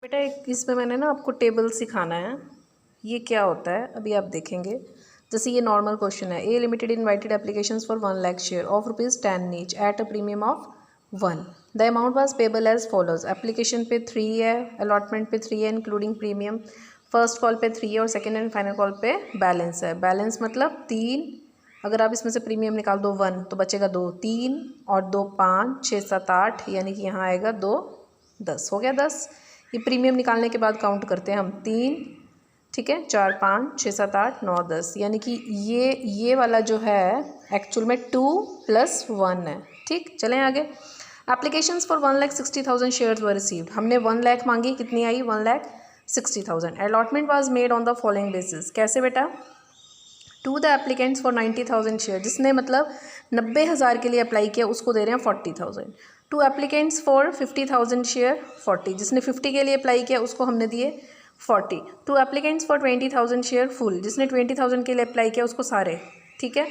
बेटा एक इसमें मैंने ना आपको टेबल सिखाना है। ये क्या होता है अभी आप देखेंगे। जैसे ये नॉर्मल क्वेश्चन है, a limited invited applications for 1 lakh share of ₹10 each at a premium of 1। The amount was payable as follows. Application पे 3 है, अलॉटमेंट पे 3 है इंक्लूडिंग प्रीमियम, फर्स्ट कॉल पे 3 है और सेकेंड एंड फाइनल कॉल पे बैलेंस है। बैलेंस मतलब 3, अगर आप इसमें से प्रीमियम निकाल दो 1 तो बचेगा 2, 3 और 2 5, 6 7 8, यानी कि यहाँ आएगा 2 10, हो गया 10। ये प्रीमियम निकालने के बाद काउंट करते हैं हम 3, ठीक है, 4 5 6 7 8 9 10, यानी कि ये वाला जो है एक्चुअल में 2 + 1 है। ठीक, चलें आगे। Applications for 1,60,000 shares were received. हमने 1 लाख मांगी, कितनी आई? 1,60,000। Allotment was made on the following basis. कैसे बेटा? To the applicants for 90,000 share, जिसने मतलब 90,000 के लिए अप्लाई किया उसको दे रहे हैं 40,000। टू एप्लीकेंट्स फॉर 50,000 शेयर 40, जिसने 50 के लिए अप्लाई किया उसको हमने दिए 40। To applicants for 20,000 share full, जिसने 20,000 के लिए अप्लाई किया उसको सारे। ठीक है,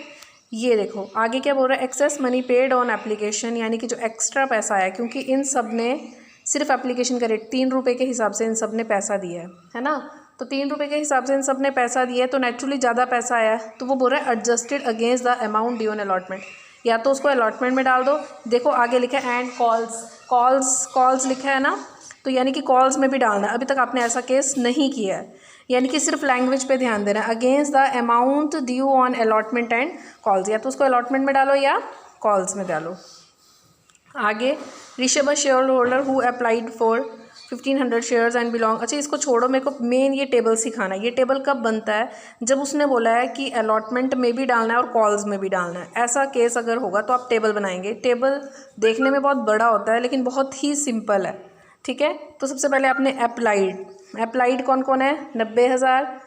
ये देखो आगे क्या बोल रहा है, excess money paid on application, यानी कि जो एक्स्ट्रा पैसा आया, क्योंकि इन सब ने सिर्फ एप्लीकेशन का रेट 3 रुपये के हिसाब से इन सब ने पैसा दिया है ना, तो 3 रुपये के हिसाब से इन सब ने पैसा दिया है, तो नेचुरली ज़्यादा पैसा आया है, तो वो बोल रहा है adjusted against the amount due on allotment. या तो उसको अलॉटमेंट में डाल दो, देखो आगे लिखा है एंड कॉल्स लिखा है ना, तो यानी कि कॉल्स में भी डालना है। अभी तक आपने ऐसा केस नहीं किया है, यानी कि सिर्फ लैंग्वेज पे ध्यान देना है। Against the amount due on allotment and calls, या तो उसको अलॉटमेंट में डालो या कॉल्स में डालो। आगे, Rishabh share holder who applied for 1,500 shares and belong. अच्छा इसको छोड़ो, मेरे को मेन ये टेबल सिखाना है। ये टेबल कब बनता है? जब उसने बोला है कि अलॉटमेंट में भी डालना है और कॉल्स में भी डालना है। ऐसा केस अगर होगा तो आप टेबल बनाएंगे। टेबल देखने में बहुत बड़ा होता है लेकिन बहुत ही सिंपल है। ठीक है, तो सबसे पहले आपने अप्लाइड कौन कौन है? 90,000,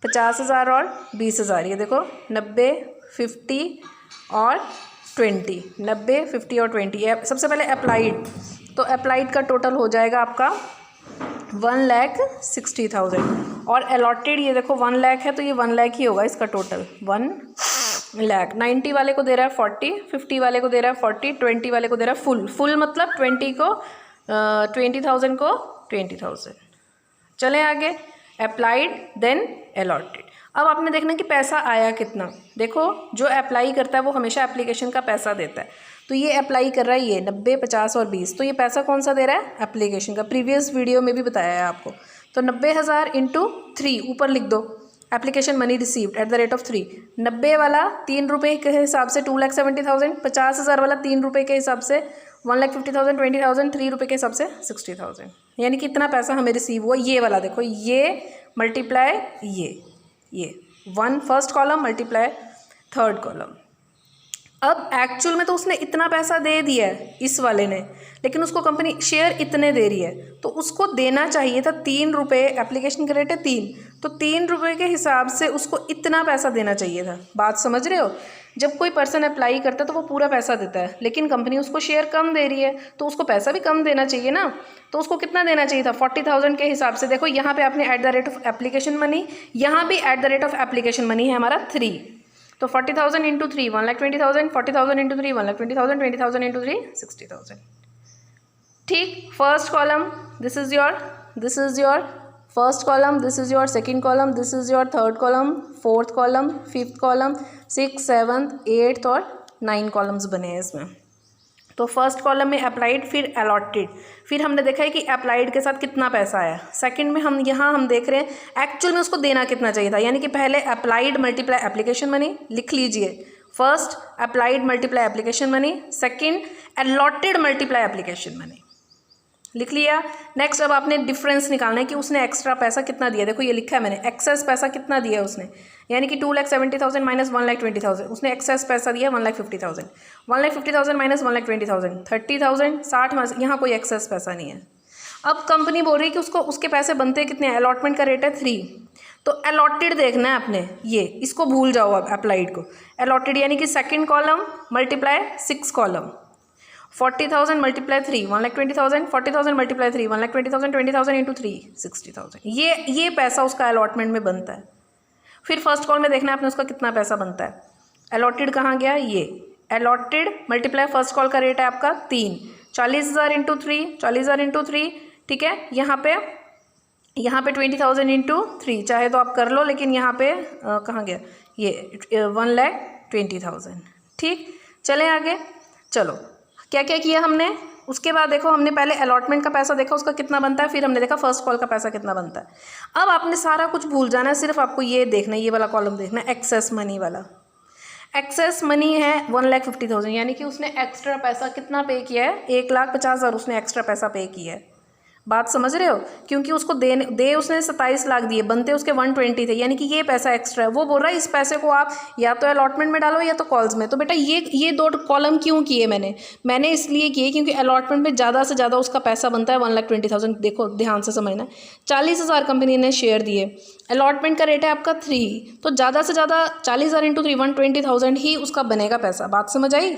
50,000 और 20,000। ये देखो 90, 50 और 20, 90, 50 और 20। सबसे पहले अप्लाइड, तो अप्लाइड का टोटल हो जाएगा आपका 1,60,000 और अलॉटेड ये देखो 1 लाख है तो ये 1 लाख ही होगा इसका टोटल, 1 लाख। 90 वाले को दे रहा है 40, 50 वाले को दे रहा है 40, 20 वाले को दे रहा है फुल मतलब 20,000 को 20,000। चलें आगे, अप्लाइड देन अलॉटेड। अब आपने देखना कि पैसा आया कितना। देखो जो अप्लाई करता है वो हमेशा एप्लीकेशन का पैसा देता है, तो ये अप्लाई कर रहा है ये 90, 50 और 20, तो ये पैसा कौन सा दे रहा है? एप्लीकेशन का। प्रीवियस वीडियो में भी बताया है आपको। तो 90,000 × 3 ऊपर लिख दो, application money received at the rate of 3। 90 वाला 3 रुपये के हिसाब से 2,70,000, 50,000 वाला 3 रुपये के हिसाब से 1,50,000, 20,000 3 रुपये के हिसाब से 60,000, यानी कितना पैसा हमें रिसीव हुआ। ये वाला देखो, ये मल्टीप्लाई ये 1 first column multiply third column. अब एक्चुअल में तो उसने इतना पैसा दे दिया है इस वाले ने, लेकिन उसको कंपनी शेयर इतने दे रही है तो उसको देना चाहिए था 3 रुपये। एप्लीकेशन का रेट है 3, तो 3 रुपये के हिसाब से उसको इतना पैसा देना चाहिए था। बात समझ रहे हो? जब कोई पर्सन अप्लाई करता है तो वो पूरा पैसा देता है, लेकिन कंपनी उसको शेयर कम दे रही है तो उसको पैसा भी कम देना चाहिए ना। तो उसको कितना देना चाहिए था? 40,000 के हिसाब से। देखो यहाँ पे आपने at the rate of application money, यहाँ भी at the rate of application money है हमारा 3, तो 40,000 × 3 1,20,000, 40,000 × 3 1,20,000, 20,000 × 3 60,000। ठीक, first column this is your first column, this is your second column, this is your third column, fourth column, fifth column, 6, 7, 8 और 9 columns बने हैं इसमें। तो फर्स्ट कॉलम में अप्लाइड, फिर अलॉटेड, फिर हमने देखा है कि अप्लाइड के साथ कितना पैसा आया। सेकंड में हम देख रहे हैं एक्चुअल में उसको देना कितना चाहिए था, यानी कि पहले अप्लाइड मल्टीप्लाई एप्लीकेशन मनी लिख लीजिए। First applied multiply application money, second allotted multiply application money लिख लिया। नेक्स्ट अब आपने डिफरेंस निकालना है कि उसने एक्स्ट्रा पैसा कितना दिया। देखो ये लिखा है मैंने, एक्सेस पैसा कितना दिया उसने, यानी कि 2,70,000 - 1,20,000, उसने एक्सेस पैसा दिया 1,50,000, 1,50,000 - 1,20,000 30,000, 60, यहाँ कोई एक्सेस पैसा नहीं है। अब कंपनी बोल रही है कि उसको उसके पैसे बनते कितने हैं। अलॉटमेंट का रेट है 3, तो अलॉटेड देखना है आपने, ये इसको भूल जाओ अब अप्लाइड को। अलॉटेड यानी कि सेकेंड कॉलम मल्टीप्लाई 6 कॉलम, 40,000 × 3 1,20,000, 40,000 × 3 1,20,000, 20,000 × 3 60,000। ये पैसा उसका अलॉटमेंट में बनता है। फिर फर्स्ट कॉल में देखना है आपने उसका कितना पैसा बनता है। अलॉटेड कहाँ गया? ये अलॉटेड मल्टीप्लाई फर्स्ट कॉल का रेट है आपका 3, 40,000 × 3, 40,000 × 3 ठीक है। यहाँ पे 20,000 इंटू 3 चाहे तो आप कर लो, लेकिन यहाँ पे कहाँ गया ये 1,20,000। ठीक, चलें आगे। चलो क्या क्या किया हमने, उसके बाद देखो हमने पहले अलॉटमेंट का पैसा देखा उसका कितना बनता है, फिर हमने देखा फर्स्ट कॉल का पैसा कितना बनता है। अब आपने सारा कुछ भूल जाना है, सिर्फ आपको ये देखना है, ये वाला कॉलम देखना है, एक्सेस मनी वाला। एक्सेस मनी है 1,50,000, यानी कि उसने एक्स्ट्रा पैसा कितना पे किया है, 1,50,000 उसने एक्स्ट्रा पैसा पे किया है। बात समझ रहे हो, क्योंकि उसको दे उसने 27 लाख दिए, बनते उसके 120 थे, यानी कि ये पैसा एक्स्ट्रा है। वो बोल रहा है इस पैसे को आप या तो अलॉटमेंट में डालो या तो कॉल्स में। तो बेटा ये 2 कॉलम क्यों किए मैंने इसलिए किए क्योंकि अलॉटमेंट में ज़्यादा से ज़्यादा उसका पैसा बनता है 1,20,000। देखो ध्यान से समझना, 40,000 कंपनी ने शेयर दिए, अलॉटमेंट का रेट है आपका 3, तो ज़्यादा से ज़्यादा 40,000 इंटू 3 120,000 ही उसका बनेगा पैसा। बात समझ आई।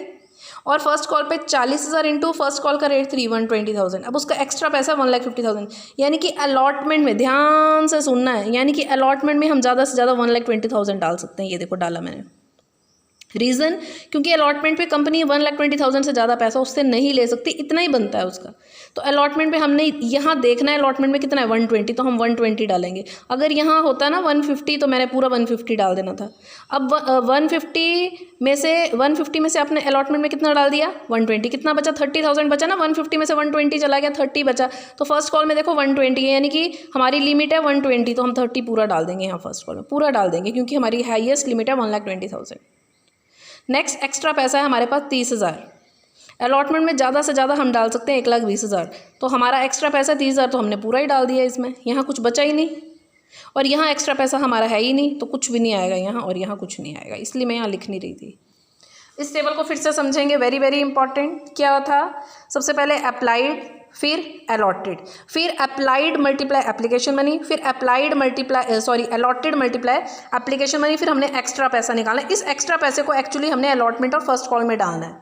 और फर्स्ट कॉल पे 40,000 इंटू फर्स्ट कॉल का रेट 3 120,000। अब उसका एक्स्ट्रा पैसा 1,50,000, यानी कि अलॉटमेंट में ध्यान से सुनना है, यानी कि अलॉटमेंट में हम ज़्यादा से ज़्यादा 1,20,000 डाल सकते हैं। ये देखो डाला मैंने, रीज़न क्योंकि अलॉटमेंट पे कंपनी 1,20,000 से ज़्यादा पैसा उससे नहीं ले सकती, इतना ही बनता है उसका। तो अलॉटमेंट पे हमने यहाँ देखना है अलॉटमेंट में कितना है 120, तो हम 120 डालेंगे। अगर यहाँ होता ना 150 तो मैंने पूरा 150 डाल देना था। अब 150 में से आपने अलॉटमेंट में कितना डाल दिया 120, कितना बचा 30,000 बचा ना, 150 में से 120 चला गया, 30 बचा। तो फर्स्ट कॉल में देखो 120 है, यानी कि हमारी लिमिट है 120, तो हम 30 पूरा डाल देंगे यहाँ फर्स्ट कॉल में, पूरा डाल देंगे क्योंकि हमारी हाईएस्ट लिमिट है 1,20,000। नेक्स्ट एक्स्ट्रा पैसा है हमारे पास 30,000। अलॉटमेंट में ज़्यादा से ज़्यादा हम डाल सकते हैं 1,20,000, तो हमारा एक्स्ट्रा पैसा 30,000 तो हमने पूरा ही डाल दिया इसमें, यहाँ कुछ बचा ही नहीं। और यहाँ एक्स्ट्रा पैसा हमारा है ही नहीं, तो कुछ भी नहीं आएगा यहाँ, और यहाँ कुछ नहीं आएगा, इसलिए मैं यहाँ लिख नहीं रही थी। इस टेबल को फिर से समझेंगे, वेरी वेरी इंपॉर्टेंट। क्या था, सबसे पहले अप्लाइड, फिर अलॉटेड, फिर अप्लाइड मल्टीप्लाई एप्लीकेशन मनी, फिर applied allotted multiply application money, फिर हमने एक्स्ट्रा पैसा निकालना है। इस एक्स्ट्रा पैसे को एक्चुअली हमने अलॉटमेंट और फर्स्ट कॉल में डालना है,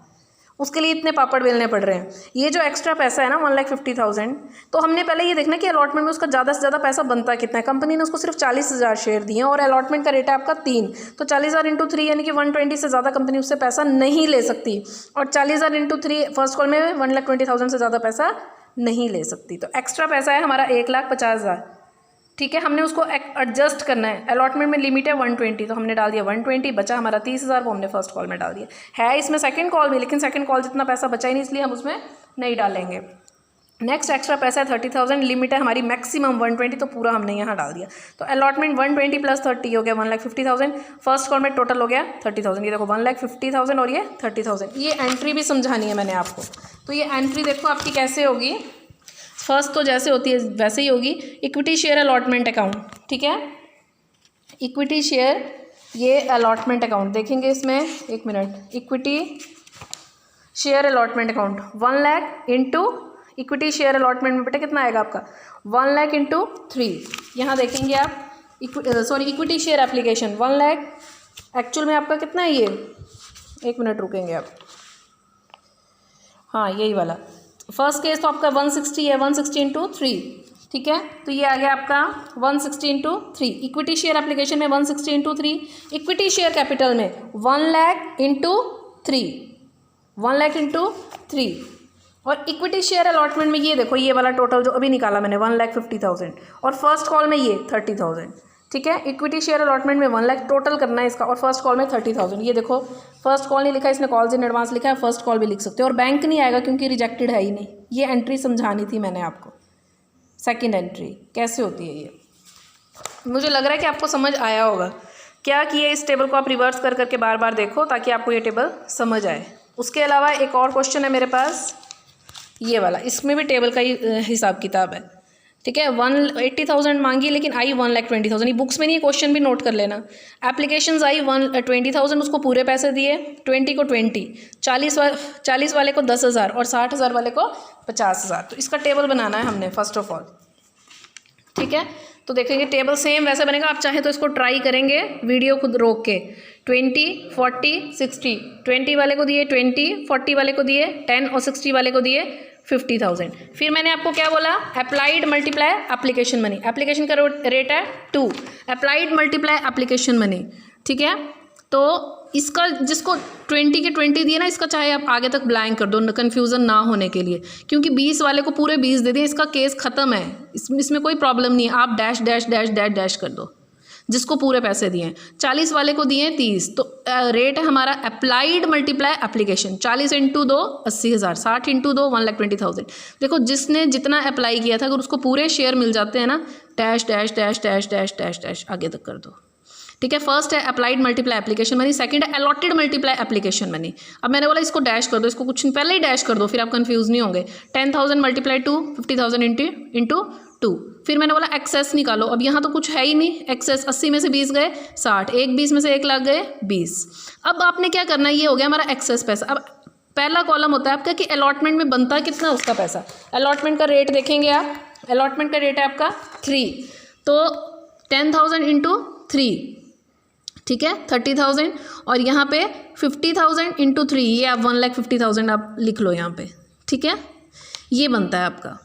उसके लिए इतने पापड़ बेलने पड़ रहे हैं। ये जो एक्स्ट्रा पैसा है ना 1,50,000, तो हमने पहले ये देखना कि अलॉटमेंट में उसका ज़्यादा से ज़्यादा पैसा बनता कितना है। कंपनी ने उसको सिर्फ 40,000 शेयर दिए हैं और अलॉटमेंट का रेट है आपका 3, तो 40,000 इंटू 3 यानी कि 120 से ज़्यादा कंपनी उससे पैसा नहीं ले सकती। और 40,000 इंटू 3 फर्स्ट कॉल में 1,20,000 से ज़्यादा पैसा नहीं ले सकती। तो एक्स्ट्रा पैसा है हमारा 1,50,000। ठीक है, हमने उसको एडजस्ट करना है। अलॉटमेंट में लिमिट है 120, तो हमने डाल दिया 120, बचा हमारा 30,000, वो हमने फर्स्ट कॉल में डाल दिया। है इसमें सेकंड कॉल भी, लेकिन सेकंड कॉल जितना पैसा बचा ही नहीं, इसलिए हम उसमें नहीं डालेंगे। नेक्स्ट एक्स्ट्रा पैसा है 30,000, लिमिट है हमारी मैक्सिमम 120, तो पूरा हमने यहाँ डाल दिया। तो अलॉटमेंट 120 प्लस 30 हो गया 1,50,000, फर्स्ट कॉल में टोटल हो गया 30,000। ये देखो 1,50,000 और ये 30,000। ये एंट्री भी समझानी है मैंने आपको। तो ये एंट्री देखो आपकी कैसे होगी, फर्स्ट तो जैसे होती है वैसे ही होगी, इक्विटी शेयर अलॉटमेंट अकाउंट। ठीक है, इक्विटी शेयर ये अलॉटमेंट अकाउंट देखेंगे इसमें, एक minute. Equity share allotment account 1 lakh into equity share allotment में बेटा कितना आएगा आपका 1 लाख इंटू 3। यहाँ देखेंगे आप equity share application 1 lakh, actual में आपका कितना है ये, एक मिनट रुकेंगे आप, हाँ यही वाला फर्स्ट केस तो आपका 160 है, 160 इंटू 3। ठीक है, तो ये आ गया आपका 160 इंटू 3। इक्विटी शेयर एप्लीकेशन में 160 इंटू 3, इक्विटी शेयर कैपिटल में 1 लाख इंटू 3, 1 लाख इंटू 3। और इक्विटी शेयर अलॉटमेंट में ये देखो ये वाला टोटल जो अभी निकाला मैंने 1,50,000, और फर्स्ट कॉल में ये 30,000। ठीक है, इक्विटी शेयर अलॉटमेंट में 1 लाख टोटल करना है इसका, और फर्स्ट कॉल में 30,000। ये देखो फर्स्ट कॉल नहीं लिखा, इसने कॉल्स इन एडवांस लिखा है, फर्स्ट कॉल भी लिख सकते हो। और बैंक नहीं आएगा क्योंकि रिजेक्टेड है ही नहीं। ये एंट्री समझानी थी मैंने आपको, सेकंड एंट्री कैसे होती है ये। मुझे लग रहा है कि आपको समझ आया होगा। क्या किया, इस टेबल को आप रिवर्स कर करके बार बार देखो ताकि आपको ये टेबल समझ आए। उसके अलावा एक और क्वेश्चन है मेरे पास, ये वाला, इसमें भी टेबल का ही हिसाब किताब है। ठीक है, 180,000 मांगी लेकिन आई 1,20,000। ये बुक्स में नहीं, क्वेश्चन भी नोट कर लेना। एप्लीकेशंस आई 120,000, उसको पूरे पैसे दिए, 20 को 20, 40 वाले को 10,000 और 60,000 वाले को 50,000। तो इसका टेबल बनाना है हमने फर्स्ट ऑफ ऑल। ठीक है, तो देखेंगे टेबल सेम वैसे बनेगा। आप चाहे तो इसको ट्राई करेंगे वीडियो खुद रोक के। 20, 40, 60, 20 वाले को दिए 20, 40 वाले को दिए 10 और 60 वाले को दिए 50,000। फिर मैंने आपको क्या बोला, applied multiply application money. Application का रेट है 2, अप्लाइड मल्टीप्लाई एप्लीकेशन मनी। ठीक है, तो इसका जिसको 20 के 20 दिए ना, इसका चाहे आप आगे तक ब्लैंक कर दो, कन्फ्यूज़न ना होने के लिए, क्योंकि 20 वाले को पूरे 20 दे दिए, इसका केस ख़त्म है, इसमें कोई प्रॉब्लम नहीं है। आप dash dash dash dash dash कर दो जिसको पूरे पैसे दिए हैं। 40 वाले को दिए हैं 30, तो रेट है हमारा applied multiply application. 40 into 2 80,000, 60 into 2 1,20,000। देखो जिसने जितना अप्लाई किया था अगर उसको पूरे शेयर मिल जाते हैं ना, dash dash dash dash dash dash dash आगे तक कर दो। ठीक है, फर्स्ट है applied multiply application money, second है अलॉटेड मल्टीप्लाई एप्लीकेशन मनी। अब मैंने बोला इसको डैश कर दो, इसको कुछ पहले ही डैश कर दो, फिर आप कंफ्यूज नहीं होंगे। 10,000 मल्टीप्लाई 2 50,000 इंटू 2। फिर मैंने बोला एक्सेस निकालो। अब यहाँ तो कुछ है ही नहीं, एक्सेस 80 में से 20 गए 60, एक 20 में से 1 लाख गए 20। अब आपने क्या करना है, ये हो गया हमारा एक्सेस पैसा। अब पहला कॉलम होता है आपका कि अलॉटमेंट में बनता कितना उसका पैसा। अलॉटमेंट का रेट देखेंगे आप, अलॉटमेंट का रेट है आपका 3, तो 10,000 इंटू 3, ठीक है 30,000, और यहाँ पे 50,000 इंटू 3, ये आप 1,50,000 आप लिख लो यहाँ पे। ठीक है, ये बनता है आपका।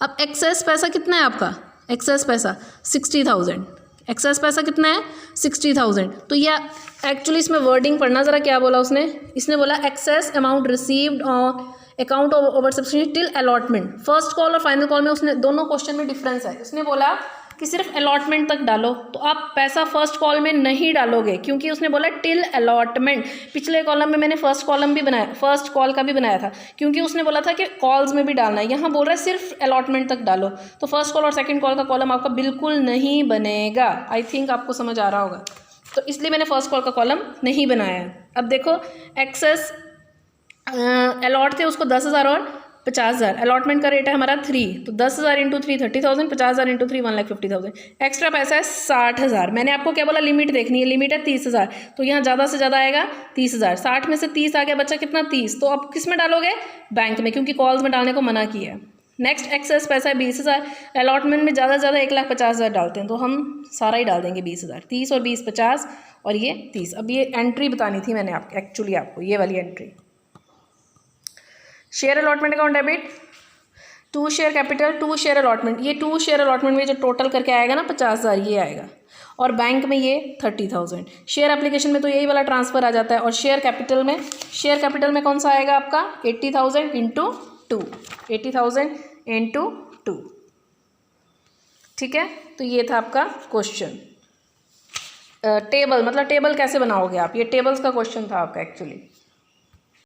अब एक्सेस पैसा कितना है आपका, एक्सेस पैसा 60,000, एक्सेस पैसा कितना है 60,000। तो ये एक्चुअली इसमें वर्डिंग पढ़ना ज़रा, क्या बोला उसने, इसने बोला excess amount received on account over subsidy till allotment. First call और फाइनल कॉल में उसने दोनों क्वेश्चन में डिफरेंस है। उसने बोला कि सिर्फ अलॉटमेंट तक डालो, तो आप पैसा फर्स्ट कॉल में नहीं डालोगे, क्योंकि उसने बोला टिल अलॉटमेंट। पिछले कॉलम में मैंने फर्स्ट कॉलम भी बनाया, फर्स्ट कॉल का भी बनाया था, क्योंकि उसने बोला था कि कॉल्स में भी डालना है। यहाँ बोल रहा है सिर्फ अलॉटमेंट तक डालो, तो फर्स्ट कॉल और सेकंड कॉल का कॉलम आपका बिल्कुल नहीं बनेगा। आई थिंक आपको समझ आ रहा होगा, तो इसलिए मैंने फर्स्ट कॉल का कॉलम नहीं बनाया है। अब देखो एक्सेस अलॉट थे उसको 10,000 और 50,000, अलॉटमेंट का रेट है हमारा 3, तो 10,000 इंटू 3 30,000, 50,000 इंटू 3 1,50,000। एक्स्ट्रा पैसा है 60,000। मैंने आपको क्या बोला, लिमिट देखनी है, लिमिट है 30,000, तो यहाँ ज़्यादा से ज़्यादा आएगा 30,000। 60 में से 30 आ गया, बच्चा कितना 30, तो अब किस में डालोगे, बैंक में, क्योंकि कॉल्स में डालने को मना किया है। नेक्स्ट एक्सेस पैसा है 20,000, अलॉटमेंट में ज़्यादा से ज़्यादा 1,50,000 डालते हैं, तो हम सारा ही डाल देंगे 20,000। 30 और 20 50, और ये 30। अब ये एंट्री बतानी थी मैंने एक्चुअली आपको ये वाली entry. Share allotment account debit, 2 share capital 2 share allotment, ये 2 शेयर अलॉटमेंट में जो टोटल करके आएगा ना 50,000 ये आएगा, और बैंक में ये 30,000। शेयर एप्लीकेशन में तो यही वाला ट्रांसफ़र आ जाता है, और शेयर कैपिटल में कौन सा आएगा आपका 80,000 इंटू 2, 80,000 इंटू 2। ठीक है, तो ये था आपका क्वेश्चन। टेबल मतलब टेबल कैसे बनाओगे आप, ये टेबल्स का क्वेश्चन था आपका एक्चुअली।